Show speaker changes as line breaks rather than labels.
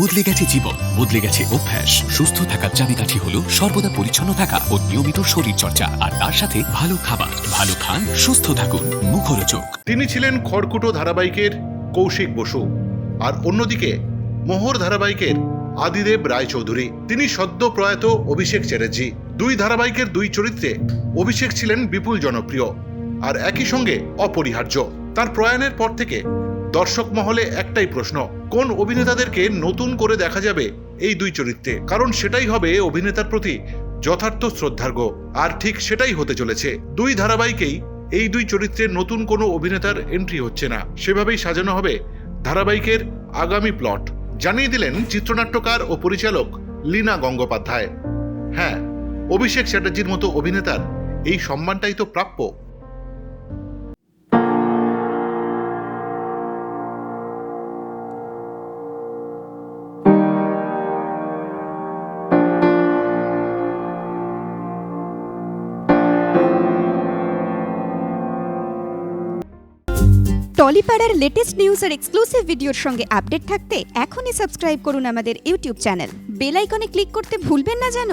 বদলে গেছে জীবন, বদলে গেছে অভ্যাস। সুস্থ থাকার চাবিকাঠি হলো সর্বদা পরিচ্ছন্ন থাকা ও নিয়মিত শরীর চর্চা, আর তার সাথে ভালো খাবার। ভালো খান, সুস্থ থাকুন, মুখরোচক।
তিনি ছিলেন খড়কুটো ধারাবাহিকের কৌশিক বসু, আর অন্যদিকে মোহর ধারাবাহিকের আদিদেব রায়চৌধুরী। তিনি সদ্য প্রয়াত অভিষেক চ্যাটার্জি। দুই ধারাবাহিকের দুই চরিত্রে অভিষেক ছিলেন বিপুল জনপ্রিয় আর একই সঙ্গে অপরিহার্য। তার প্রয়াণের পর থেকে দর্শক মহলে একটাই প্রশ্ন, কোন অভিনেতাদেরকে নতুন করে দেখা যাবে এই দুই চরিত্রে? কারণ সেটাই হবে অভিনেতার প্রতি যথার্থ শ্রদ্ধার্ঘ। আর ঠিক সেটাই হতে চলেছে। দুই ধারাবাহিকেই এই দুই চরিত্রে নতুন কোনো অভিনেতার এন্ট্রি হচ্ছে না। সেভাবেই সাজানো হবে ধারাবাহিকের আগামী প্লট, জানিয়ে দিলেন চিত্রনাট্যকার ও পরিচালক লীনা গঙ্গোপাধ্যায়। হ্যাঁ, অভিষেক চ্যাটার্জির মতো অভিনেতার এই সম্মানটাই তো প্রাপ্য।
টলিপাড়ার লেটেস্ট নিউজ আর এক্সক্লুসিভ ভিডিওর সঙ্গে আপডেট থাকতে এখনই সাবস্ক্রাইব করুন আমাদের ইউটিউব চ্যানেল। বেল আইকনে ক্লিক করতে ভুলবেন না যেন।